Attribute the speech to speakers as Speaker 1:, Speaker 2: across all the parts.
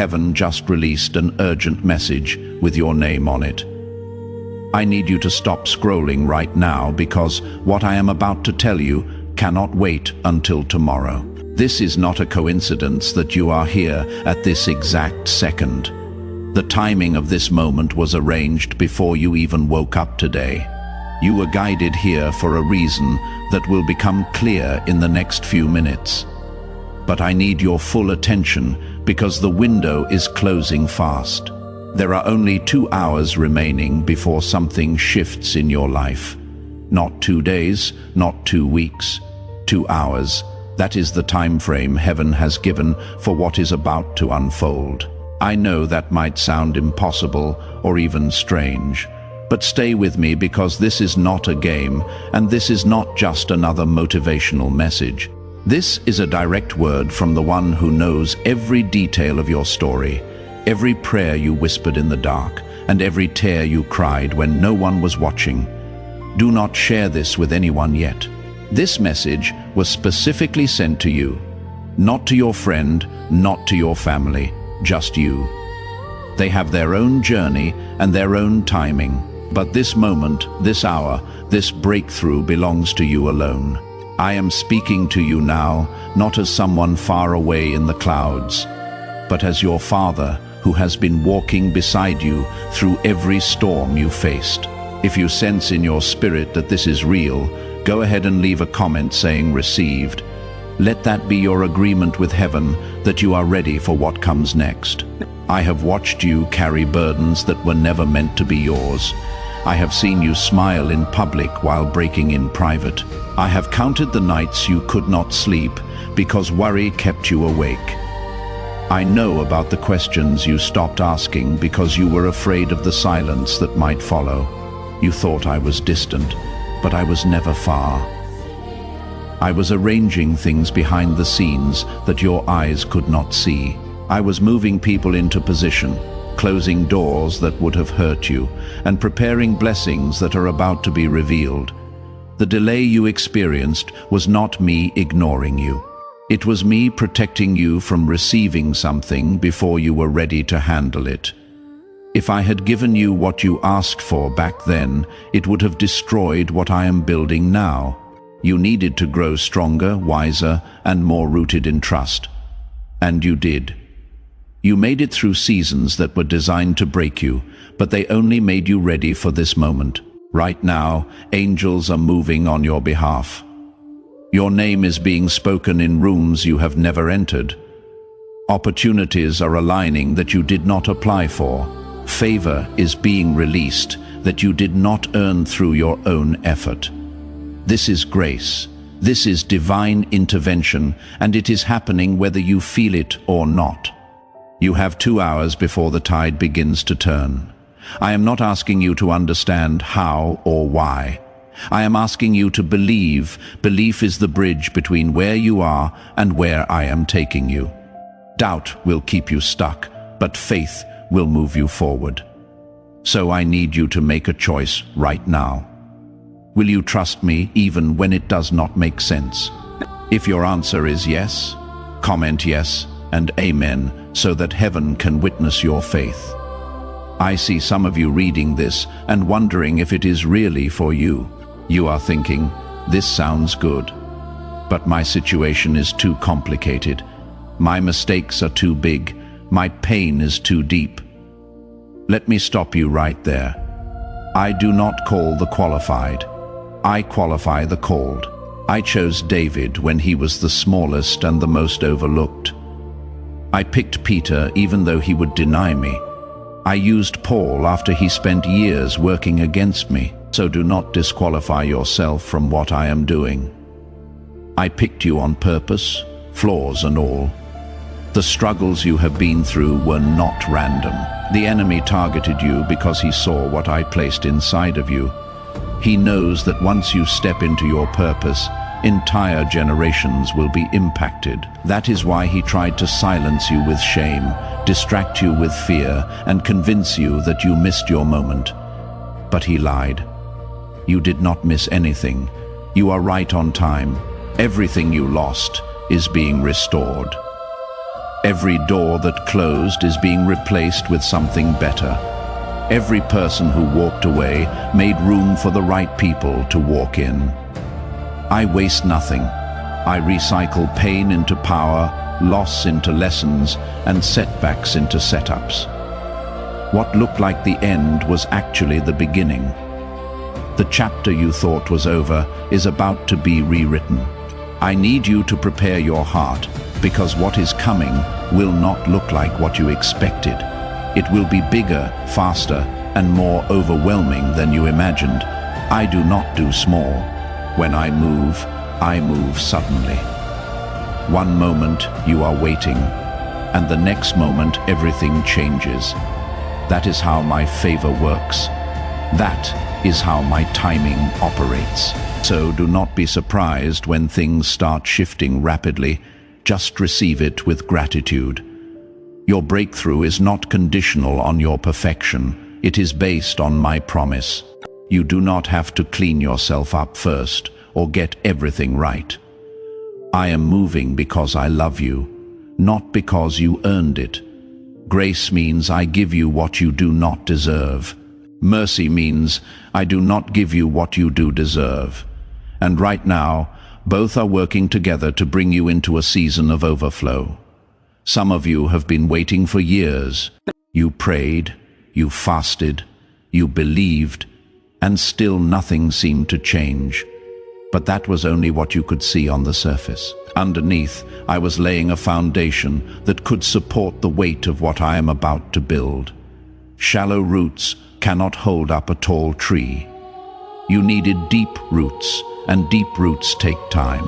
Speaker 1: heaven just released an urgent message with your name on it. I need you to stop scrolling right now because what I am about to tell you cannot wait until tomorrow. This is not a coincidence that you are here at this exact second. The timing of this moment was arranged before you even woke up today. You were guided here for a reason that will become clear in the next few minutes. But I need your full attention because the window is closing fast. There are only 2 hours remaining before something shifts in your life. Not 2 days, not 2 weeks, 2 hours. That is the time frame heaven has given for what is about to unfold. I know that might sound impossible or even strange, but stay with me because this is not a game and this is not just another motivational message. This is a direct word from the one who knows every detail of your story, every prayer you whispered in the dark, and every tear you cried when no one was watching. Do not share this with anyone yet. This message was specifically sent to you, not to your friend, not to your family, just you. They have their own journey and their own timing, but this moment, this hour, this breakthrough belongs to you alone. I am speaking to you now, not as someone far away in the clouds, but as your Father who has been walking beside you through every storm you faced. If you sense in your spirit that this is real, go ahead and leave a comment saying received. Let that be your agreement with heaven that you are ready for what comes next. I have watched you carry burdens that were never meant to be yours. I have seen you smile in public while breaking in private. I have counted the nights you could not sleep because worry kept you awake. I know about the questions you stopped asking because you were afraid of the silence that might follow. You thought I was distant, but I was never far. I was arranging things behind the scenes that your eyes could not see. I was moving people into position, closing doors that would have hurt you, and preparing blessings that are about to be revealed. The delay you experienced was not me ignoring you. It was me protecting you from receiving something before you were ready to handle it. If I had given you what you asked for back then, it would have destroyed what I am building now. You needed to grow stronger, wiser, and more rooted in trust. And you did. You made it through seasons that were designed to break you, but they only made you ready for this moment. Right now, angels are moving on your behalf. Your name is being spoken in rooms you have never entered. Opportunities are aligning that you did not apply for. Favor is being released that you did not earn through your own effort. This is grace. This is divine intervention, and it is happening whether you feel it or not. You have 2 hours before the tide begins to turn. I am not asking you to understand how or why. I am asking you to believe. Belief is the bridge between where you are and where I am taking you. Doubt will keep you stuck, but faith will move you forward. So I need you to make a choice right now. Will you trust me even when it does not make sense? If your answer is yes, comment yes and amen so that heaven can witness your faith. I see some of you reading this and wondering if it is really for you. You are thinking, this sounds good, but my situation is too complicated. My mistakes are too big. My pain is too deep. Let me stop you right there. I do not call the qualified. I qualify the called. I chose David when he was the smallest and the most overlooked. I picked Peter even though he would deny me. I used Paul after he spent years working against me. So do not disqualify yourself from what I am doing. I picked you on purpose, flaws and all. The struggles you have been through were not random. The enemy targeted you because he saw what I placed inside of you. He knows that once you step into your purpose, entire generations will be impacted. That is why he tried to silence you with shame, distract you with fear, and convince you that you missed your moment. But he lied. You did not miss anything. You are right on time. Everything you lost is being restored. Every door that closed is being replaced with something better. Every person who walked away made room for the right people to walk in. I waste nothing. I recycle pain into power, loss into lessons, and setbacks into setups. What looked like the end was actually the beginning. The chapter you thought was over is about to be rewritten. I need you to prepare your heart, because what is coming will not look like what you expected. It will be bigger, faster, and more overwhelming than you imagined. I do not do small. When I move suddenly. One moment you are waiting, and the next moment everything changes. That is how my favor works. That is how my timing operates. So do not be surprised when things start shifting rapidly. Just receive it with gratitude. Your breakthrough is not conditional on your perfection. It is based on my promise. You do not have to clean yourself up first or get everything right. I am moving because I love you, not because you earned it. Grace means I give you what you do not deserve. Mercy means I do not give you what you do deserve. And right now, both are working together to bring you into a season of overflow. Some of you have been waiting for years. You prayed, you fasted, you believed, and still nothing seemed to change. But that was only what you could see on the surface. Underneath, I was laying a foundation that could support the weight of what I am about to build. Shallow roots cannot hold up a tall tree. You needed deep roots, and deep roots take time.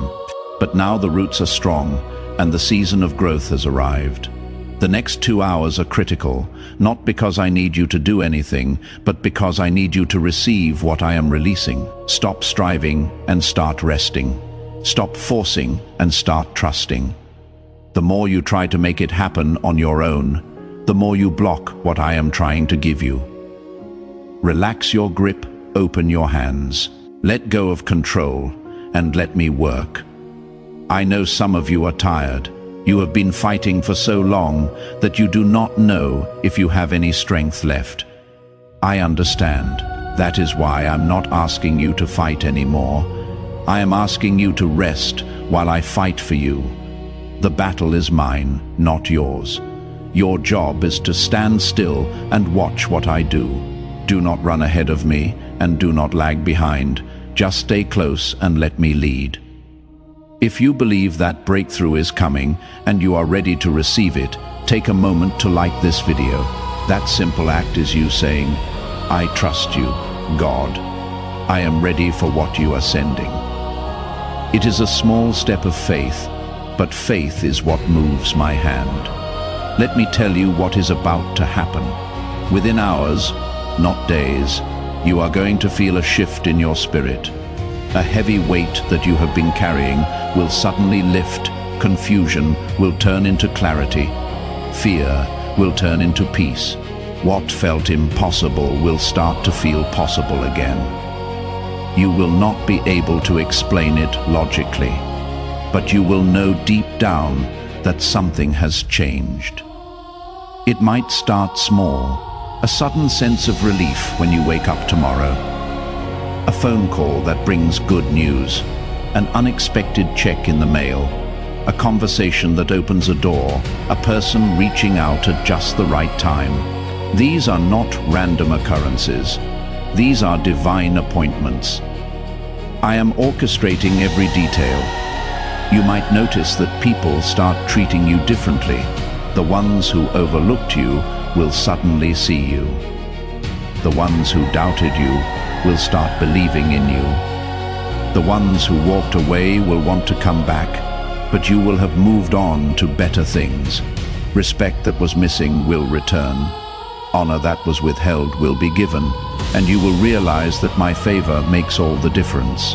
Speaker 1: But now the roots are strong, and the season of growth has arrived. The next 2 hours are critical, not because I need you to do anything, but because I need you to receive what I am releasing. Stop striving and start resting. Stop forcing and start trusting. The more you try to make it happen on your own, the more you block what I am trying to give you. Relax your grip, open your hands. Let go of control, and let me work. I know some of you are tired. You have been fighting for so long that you do not know if you have any strength left. I understand. That is why I'm not asking you to fight anymore. I am asking you to rest while I fight for you. The battle is mine, not yours. Your job is to stand still and watch what I do. Do not run ahead of me, and do not lag behind. Just stay close and let me lead. If you believe that breakthrough is coming and you are ready to receive it, take a moment to like this video. That simple act is you saying, I trust you, God. I am ready for what you are sending. It is a small step of faith, but faith is what moves my hand. Let me tell you what is about to happen. Within hours, not days, you are going to feel a shift in your spirit. A heavy weight that you have been carrying will suddenly lift. Confusion will turn into clarity. Fear will turn into peace. What felt impossible will start to feel possible again. You will not be able to explain it logically, but you will know deep down that something has changed. It might start small, a sudden sense of relief when you wake up tomorrow. A phone call that brings good news, an unexpected check in the mail, a conversation that opens a door, a person reaching out at just the right time. These are not random occurrences. These are divine appointments. I am orchestrating every detail. You might notice that people start treating you differently. The ones who overlooked you will suddenly see you. The ones who doubted you will start believing in you. The ones who walked away will want to come back, but you will have moved on to better things. Respect that was missing will return. Honor that was withheld will be given, and you will realize that my favor makes all the difference.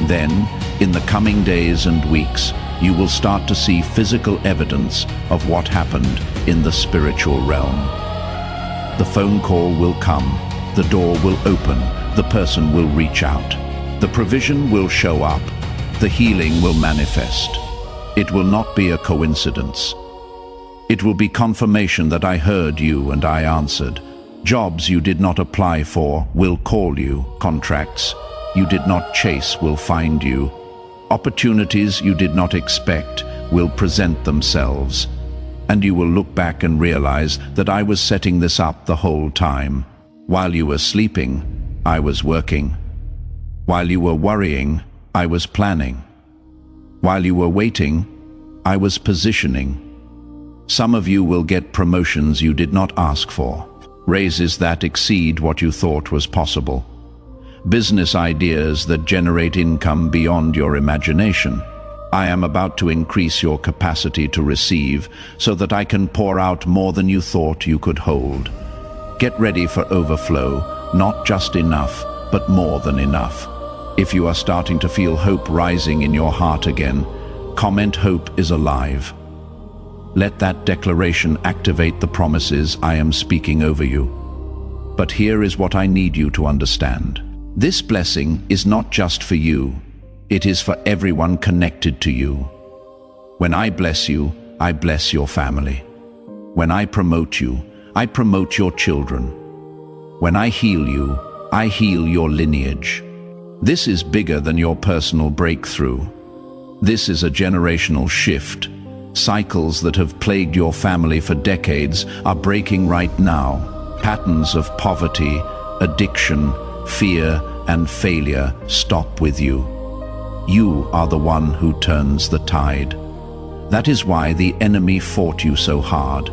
Speaker 1: Then, in the coming days and weeks, you will start to see physical evidence of what happened in the spiritual realm. The phone call will come, the door will open, the person will reach out. The provision will show up, the healing will manifest. It will not be a coincidence. It will be confirmation that I heard you and I answered. Jobs you did not apply for will call you. Contracts you did not chase will find you. Opportunities you did not expect will present themselves. And you will look back and realize that I was setting this up the whole time. While you were sleeping, I was working. While you were worrying, I was planning. While you were waiting, I was positioning. Some of you will get promotions you did not ask for, raises that exceed what you thought was possible, business ideas that generate income beyond your imagination. I am about to increase your capacity to receive so that I can pour out more than you thought you could hold. Get ready for overflow, not just enough, but more than enough. If you are starting to feel hope rising in your heart again, comment "Hope is alive." Let that declaration activate the promises I am speaking over you. But here is what I need you to understand. This blessing is not just for you. It is for everyone connected to you. When I bless you, I bless your family. When I promote you, I promote your children. When I heal you, I heal your lineage. This is bigger than your personal breakthrough. This is a generational shift. Cycles that have plagued your family for decades are breaking right now. Patterns of poverty, addiction, fear, and failure stop with you. You are the one who turns the tide. That is why the enemy fought you so hard.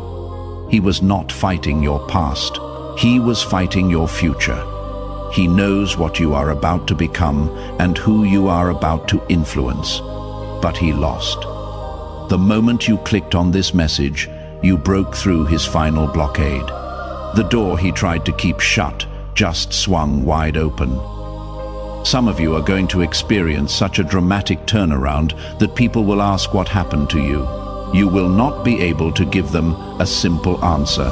Speaker 1: He was not fighting your past. He was fighting your future. He knows what you are about to become and who you are about to influence. But he lost. The moment you clicked on this message, you broke through his final blockade. The door he tried to keep shut just swung wide open. Some of you are going to experience such a dramatic turnaround that people will ask what happened to you. You will not be able to give them a simple answer,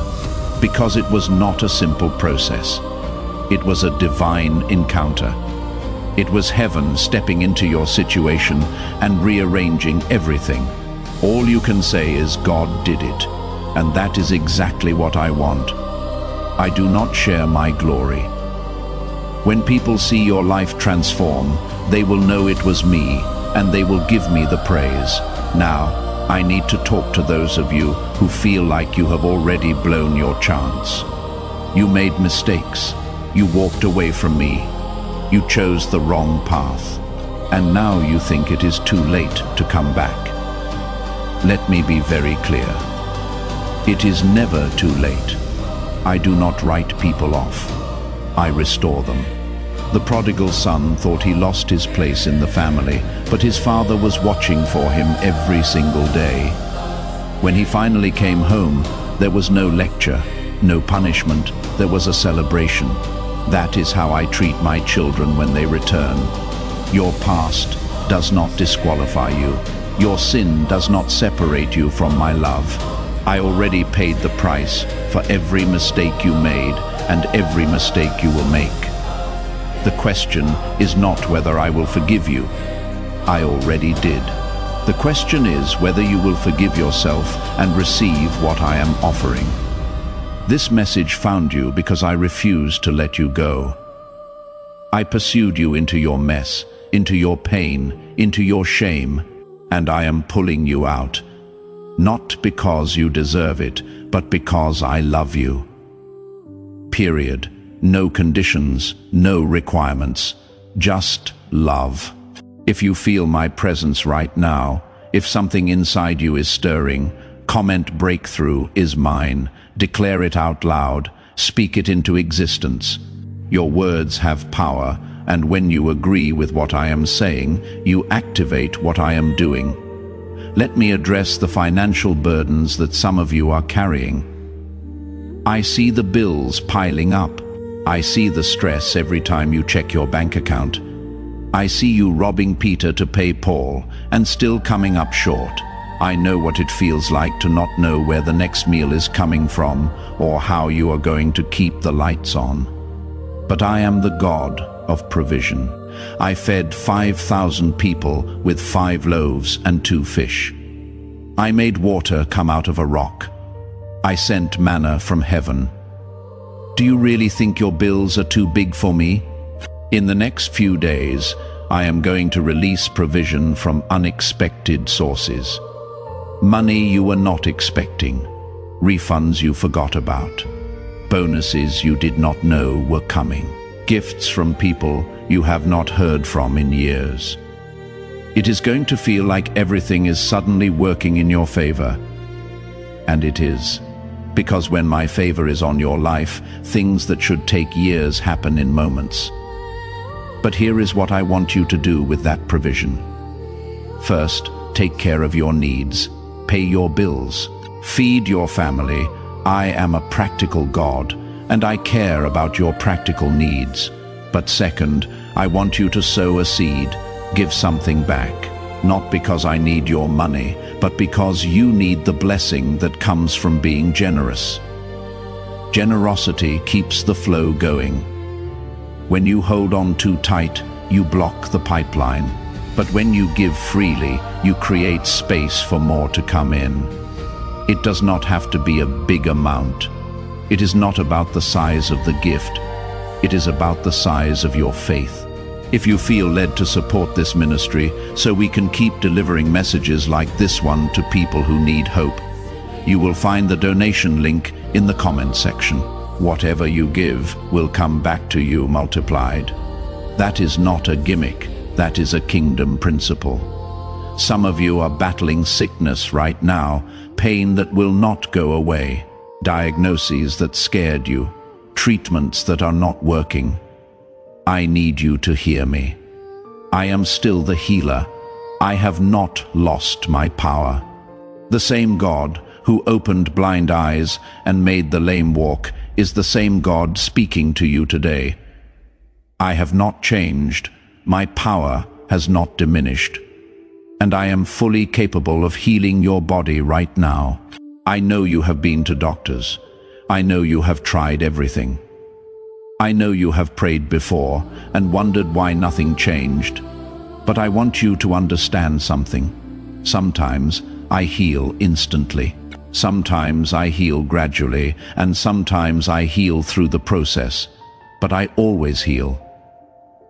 Speaker 1: because it was not a simple process. It was a divine encounter. It was heaven stepping into your situation and rearranging everything. All you can say is God did it, and that is exactly what I want. I do not share my glory. When people see your life transform, they will know it was me, and they will give me the praise. Now, I need to talk to those of you who feel like you have already blown your chance. You made mistakes. You walked away from me. You chose the wrong path. And now you think it is too late to come back. Let me be very clear. It is never too late. I do not write people off. I restore them. The prodigal son thought he lost his place in the family, but his father was watching for him every single day. When he finally came home, there was no lecture, no punishment, there was a celebration. That is how I treat my children when they return. Your past does not disqualify you. Your sin does not separate you from my love. I already paid the price for every mistake you made and every mistake you will make. The question is not whether I will forgive you. I already did. The question is whether you will forgive yourself and receive what I am offering. This message found you because I refused to let you go. I pursued you into your mess, into your pain, into your shame, and I am pulling you out. Not because you deserve it, but because I love you. Period. No conditions, no requirements, just love. If you feel my presence right now, if something inside you is stirring, comment "Breakthrough is mine." Declare it out loud. Speak it into existence. Your words have power, and when you agree with what I am saying, you activate what I am doing. Let me address the financial burdens that some of you are carrying. I see the bills piling up. I see the stress every time you check your bank account. I see you robbing Peter to pay Paul and still coming up short. I know what it feels like to not know where the next meal is coming from or how you are going to keep the lights on. But I am the God of provision. I fed 5,000 people with 5 loaves and 2 fish. I made water come out of a rock. I sent manna from heaven. Do you really think your bills are too big for me? In the next few days, I am going to release provision from unexpected sources. Money you were not expecting, refunds you forgot about, bonuses you did not know were coming, gifts from people you have not heard from in years. It is going to feel like everything is suddenly working in your favor. And it is. Because when my favor is on your life, things that should take years happen in moments. But here is what I want you to do with that provision. First, take care of your needs. Pay your bills. Feed your family. I am a practical God, and I care about your practical needs. But second, I want you to sow a seed. Give something back. Not because I need your money, but because you need the blessing that comes from being generous. Generosity keeps the flow going. When you hold on too tight, you block the pipeline. But when you give freely, you create space for more to come in. It does not have to be a big amount. It is not about the size of the gift. It is about the size of your faith. If you feel led to support this ministry so we can keep delivering messages like this one to people who need hope, you will find the donation link in the comment section. Whatever you give will come back to you multiplied. That is not a gimmick, that is a kingdom principle. Some of you are battling sickness right now, pain that will not go away, diagnoses that scared you, treatments that are not working. I need you to hear me. I am still the healer. I have not lost my power. The same God who opened blind eyes and made the lame walk is the same God speaking to you today. I have not changed. My power has not diminished. And I am fully capable of healing your body right now. I know you have been to doctors. I know you have tried everything. I know you have prayed before and wondered why nothing changed. But I want you to understand something. Sometimes I heal instantly. Sometimes I heal gradually, and sometimes I heal through the process. But I always heal.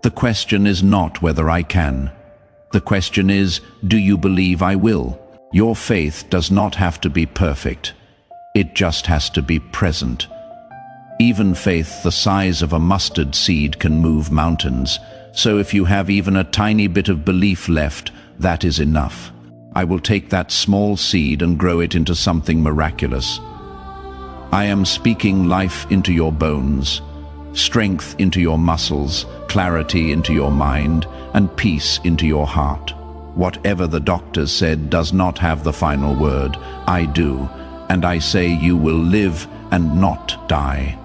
Speaker 1: The question is not whether I can. The question is, do you believe I will? Your faith does not have to be perfect. It just has to be present. Even faith the size of a mustard seed can move mountains. So if you have even a tiny bit of belief left, that is enough. I will take that small seed and grow it into something miraculous. I am speaking life into your bones, strength into your muscles, clarity into your mind, and peace into your heart. Whatever the doctors said does not have the final word. I do, and I say you will live and not die.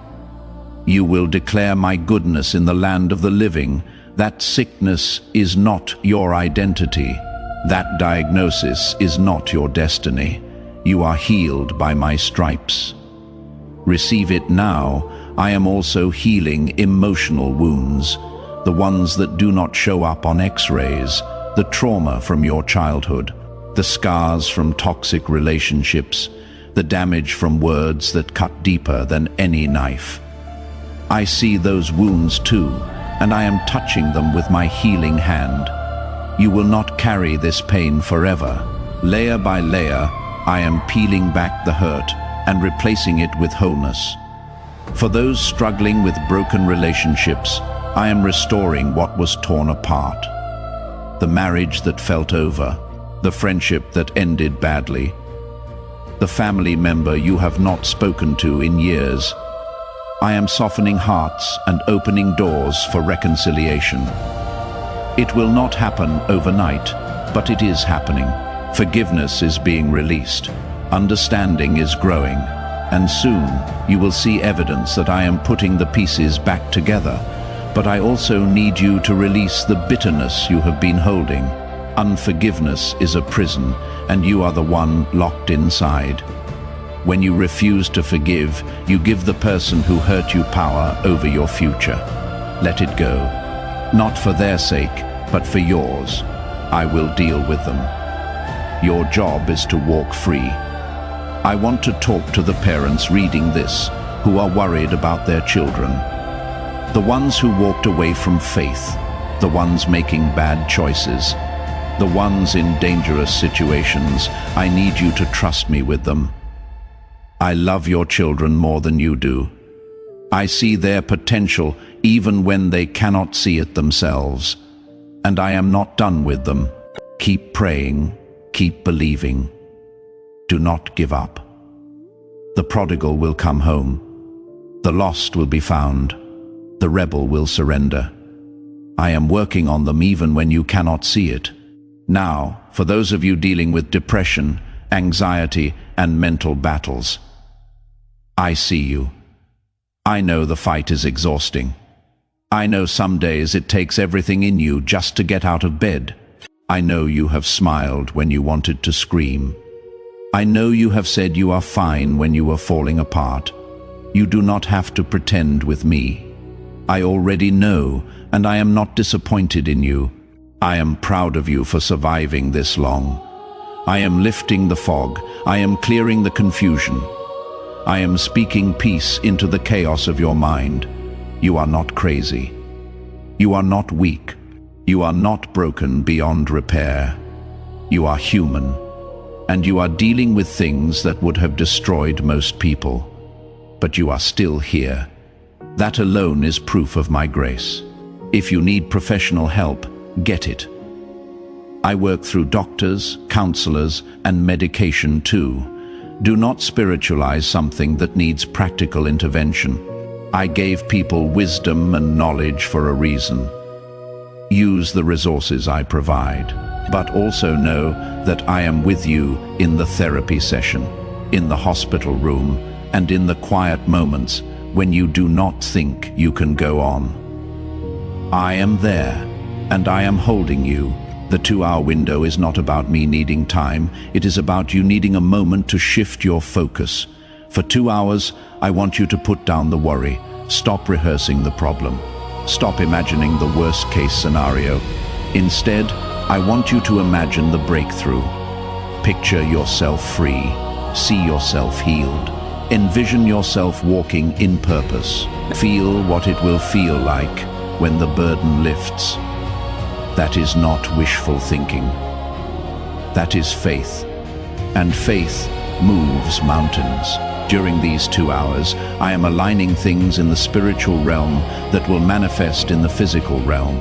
Speaker 1: You will declare my goodness in the land of the living. That sickness is not your identity. That diagnosis is not your destiny. You are healed by my stripes. Receive it now. I am also healing emotional wounds, the ones that do not show up on X-rays, the trauma from your childhood, the scars from toxic relationships, the damage from words that cut deeper than any knife. I see those wounds too, and I am touching them with my healing hand. You will not carry this pain forever. Layer by layer, I am peeling back the hurt and replacing it with wholeness. For those struggling with broken relationships, I am restoring what was torn apart. The marriage that felt over, the friendship that ended badly, the family member you have not spoken to in years. I am softening hearts and opening doors for reconciliation. It will not happen overnight, but it is happening. Forgiveness is being released. Understanding is growing. And soon you will see evidence that I am putting the pieces back together. But I also need you to release the bitterness you have been holding. Unforgiveness is a prison, and you are the one locked inside. When you refuse to forgive, you give the person who hurt you power over your future. Let it go. Not for their sake, but for yours. I will deal with them. Your job is to walk free. I want to talk to the parents reading this who are worried about their children. The ones who walked away from faith, the ones making bad choices, the ones in dangerous situations. I need you to trust me with them. I love your children more than you do. I see their potential even when they cannot see it themselves. And I am not done with them. Keep praying, keep believing. Do not give up. The prodigal will come home. The lost will be found. The rebel will surrender. I am working on them even when you cannot see it. Now, for those of you dealing with depression, anxiety, and mental battles, I see you. I know the fight is exhausting. I know some days it takes everything in you just to get out of bed. I know you have smiled when you wanted to scream. I know you have said you are fine when you were falling apart. You do not have to pretend with me. I already know, and I am not disappointed in you. I am proud of you for surviving this long. I am lifting the fog. I am clearing the confusion. I am speaking peace into the chaos of your mind. You are not crazy. You are not weak. You are not broken beyond repair. You are human, and you are dealing with things that would have destroyed most people. But you are still here. That alone is proof of my grace. If you need professional help, get it. I work through doctors, counselors, and medication too. Do not spiritualize something that needs practical intervention. I gave people wisdom and knowledge for a reason. Use the resources I provide, but also know that I am with you in the therapy session, in the hospital room, and in the quiet moments when you do not think you can go on. I am there, and I am holding you. The 2-hour window is not about me needing time. It is about you needing a moment to shift your focus. For 2 hours, I want you to put down the worry. Stop rehearsing the problem. Stop imagining the worst-case scenario. Instead, I want you to imagine the breakthrough. Picture yourself free. See yourself healed. Envision yourself walking in purpose. Feel what it will feel like when the burden lifts. That is not wishful thinking. That is faith. And faith moves mountains. During these 2 hours, I am aligning things in the spiritual realm that will manifest in the physical realm.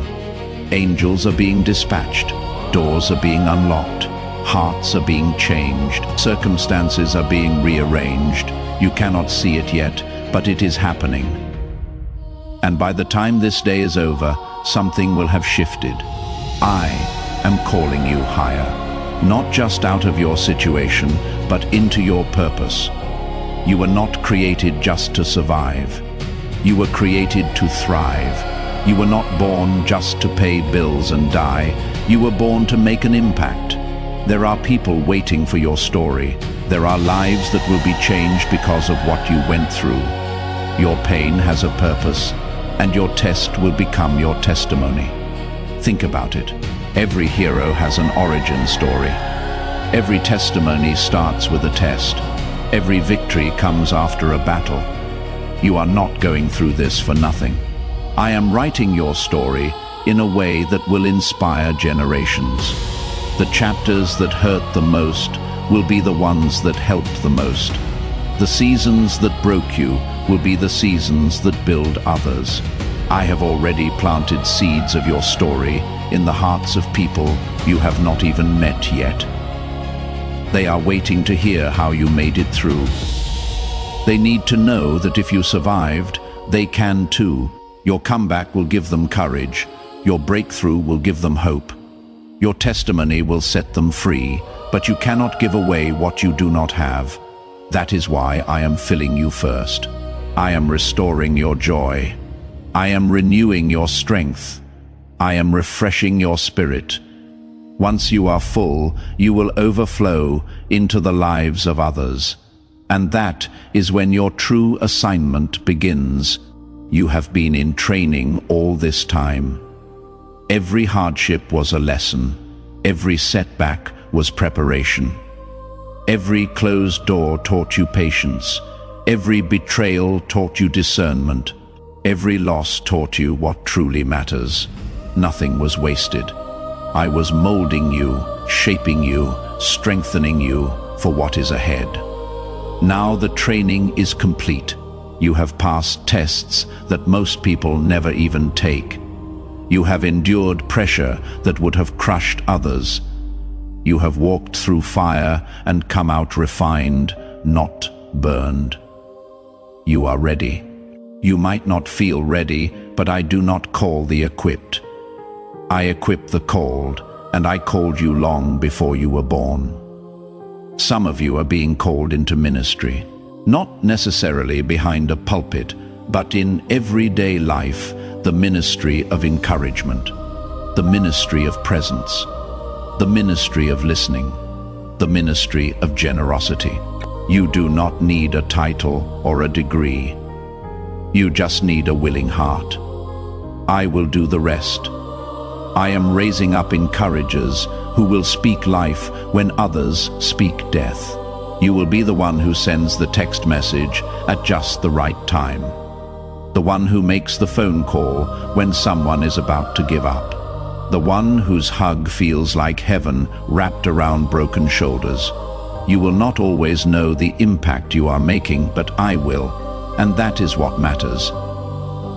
Speaker 1: Angels are being dispatched. Doors are being unlocked. Hearts are being changed. Circumstances are being rearranged. You cannot see it yet, but it is happening. And by the time this day is over, something will have shifted. I am calling you higher, not just out of your situation, but into your purpose. You were not created just to survive. You were created to thrive. You were not born just to pay bills and die. You were born to make an impact. There are people waiting for your story. There are lives that will be changed because of what you went through. Your pain has a purpose, and your test will become your testimony. Think about it. Every hero has an origin story. Every testimony starts with a test. Every victory comes after a battle. You are not going through this for nothing. I am writing your story in a way that will inspire generations. The chapters that hurt the most will be the ones that helped the most. The seasons that broke you will be the seasons that build others. I have already planted seeds of your story in the hearts of people you have not even met yet. They are waiting to hear how you made it through. They need to know that if you survived, they can too. Your comeback will give them courage. Your breakthrough will give them hope. Your testimony will set them free, but you cannot give away what you do not have. That is why I am filling you first. I am restoring your joy. I am renewing your strength. I am refreshing your spirit. Once you are full, you will overflow into the lives of others. And that is when your true assignment begins. You have been in training all this time. Every hardship was a lesson. Every setback was preparation. Every closed door taught you patience. Every betrayal taught you discernment. Every loss taught you what truly matters. Nothing was wasted. I was molding you, shaping you, strengthening you for what is ahead. Now the training is complete. You have passed tests that most people never even take. You have endured pressure that would have crushed others. You have walked through fire and come out refined, not burned. You are ready. You might not feel ready, but I do not call the equipped. I equip the called, and I called you long before you were born. Some of you are being called into ministry, not necessarily behind a pulpit, but in everyday life, the ministry of encouragement, the ministry of presence, the ministry of listening, the ministry of generosity. You do not need a title or a degree. You just need a willing heart. I will do the rest. I am raising up encouragers who will speak life when others speak death. You will be the one who sends the text message at just the right time. The one who makes the phone call when someone is about to give up. The one whose hug feels like heaven wrapped around broken shoulders. You will not always know the impact you are making, but I will, and that is what matters.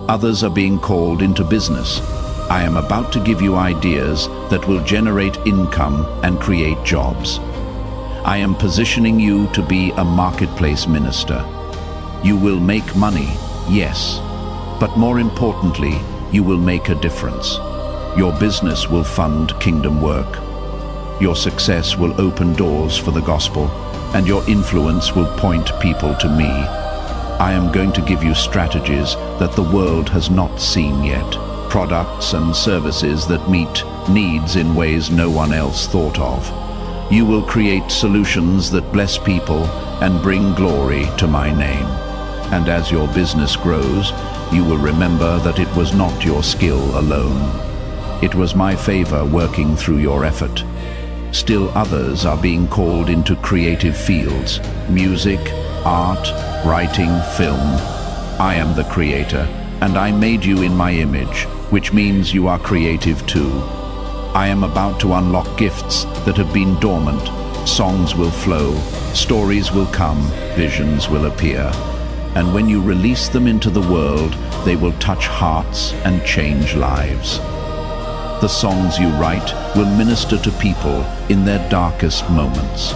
Speaker 1: Others are being called into business. I am about to give you ideas that will generate income and create jobs. I am positioning you to be a marketplace minister. You will make money, yes, but more importantly, you will make a difference. Your business will fund kingdom work. Your success will open doors for the gospel, and your influence will point people to me. I am going to give you strategies that the world has not seen yet. Products and services that meet needs in ways no one else thought of. You will create solutions that bless people and bring glory to my name. And as your business grows, you will remember that it was not your skill alone. It was my favor working through your effort. Still others are being called into creative fields: music, art, writing, film. I am the creator, and I made you in my image, which means you are creative too. I am about to unlock gifts that have been dormant. Songs will flow, stories will come, visions will appear. And when you release them into the world, they will touch hearts and change lives. The songs you write will minister to people in their darkest moments.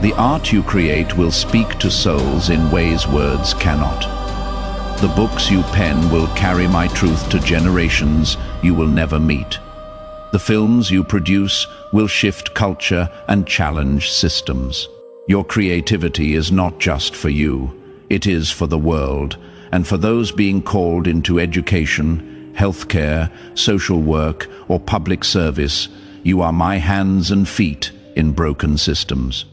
Speaker 1: The art you create will speak to souls in ways words cannot. The books you pen will carry my truth to generations you will never meet. The films you produce will shift culture and challenge systems. Your creativity is not just for you, it is for the world, and for those being called into education, healthcare, social work, or public service. You are my hands and feet in broken systems.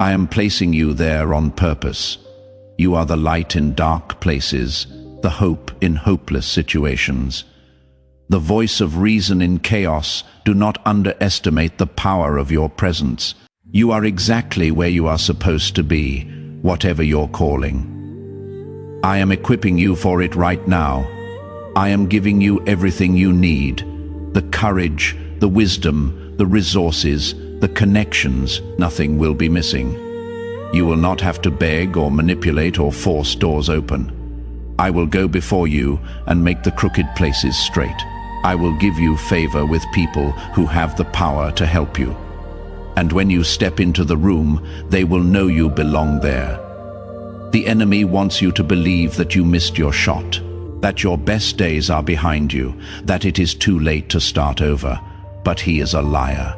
Speaker 1: I am placing you there on purpose. You are the light in dark places, the hope in hopeless situations. The voice of reason in chaos. Do not underestimate the power of your presence. You are exactly where you are supposed to be, whatever your calling. I am equipping you for it right now. I am giving you everything you need: the courage, the wisdom, the resources, the connections. Nothing will be missing. You will not have to beg or manipulate or force doors open. I will go before you and make the crooked places straight. I will give you favor with people who have the power to help you. And when you step into the room, they will know you belong there. The enemy wants you to believe that you missed your shot, that your best days are behind you, that it is too late to start over. But he is a liar.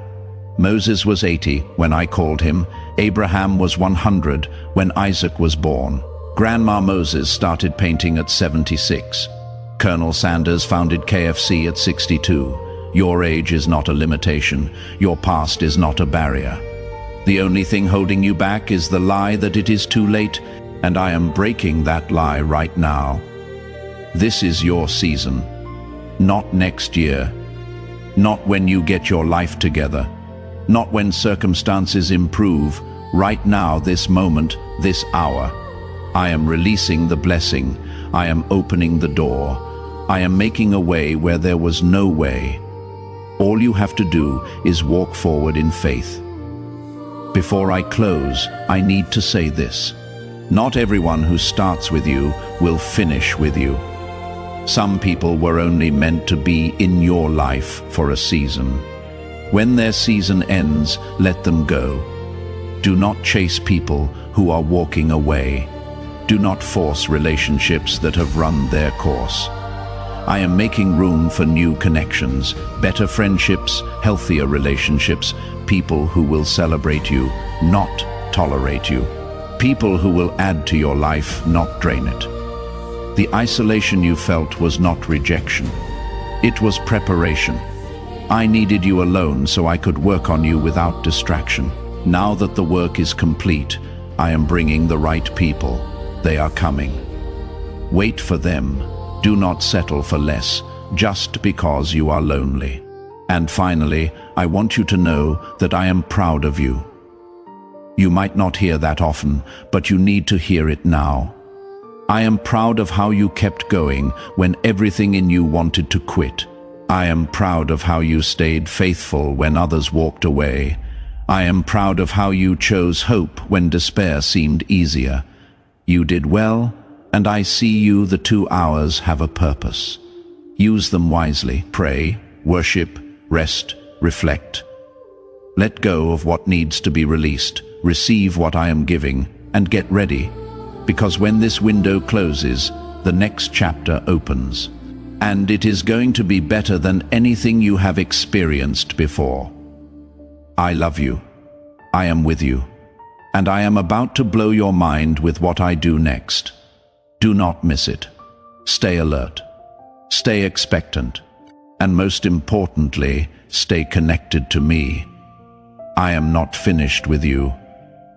Speaker 1: Moses was 80 when I called him. Abraham was 100 when Isaac was born. Grandma Moses started painting at 76. Colonel Sanders founded KFC at 62. Your age is not a limitation. Your past is not a barrier. The only thing holding you back is the lie that it is too late, and I am breaking that lie right now. This is your season. Not next year. Not when you get your life together. Not when circumstances improve, Right now, this moment, this hour. I am releasing the blessing. I am opening the door. I am making a way where there was no way. All you have to do is walk forward in faith. Before I close, I need to say this. Not everyone who starts with you will finish with you. Some people were only meant to be in your life for a season. When their season ends, let them go. Do not chase people who are walking away. Do not force relationships that have run their course. I am making room for new connections, better friendships, healthier relationships, people who will celebrate you, not tolerate you. People who will add to your life, not drain it. The isolation you felt was not rejection. It was preparation. I needed you alone so I could work on you without distraction. Now that the work is complete, I am bringing the right people. They are coming. Wait for them. Do not settle for less, just because you are lonely. And finally, I want you to know that I am proud of you. You might not hear that often, but you need to hear it now. I am proud of how you kept going when everything in you wanted to quit. I am proud of how you stayed faithful when others walked away. I am proud of how you chose hope when despair seemed easier. You did well, and I see you. The 2 hours have a purpose. Use them wisely. Pray, worship, rest, reflect. Let go of what needs to be released. Receive what I am giving, and get ready. Because when this window closes, the next chapter opens. And it is going to be better than anything you have experienced before. I love you. I am with you. And I am about to blow your mind with what I do next. Do not miss it. Stay alert. Stay expectant. And most importantly, stay connected to me. I am not finished with you.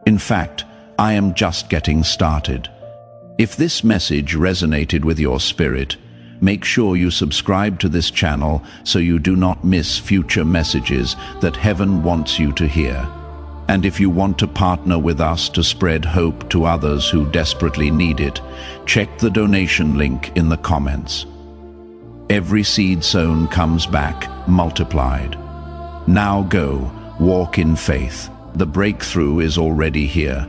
Speaker 1: In fact, I am just getting started. If this message resonated with your spirit, make sure you subscribe to this channel so you do not miss future messages that heaven wants you to hear. And if you want to partner with us to spread hope to others who desperately need it, check the donation link in the comments. Every seed sown comes back multiplied. Now go, walk in faith. The breakthrough is already here.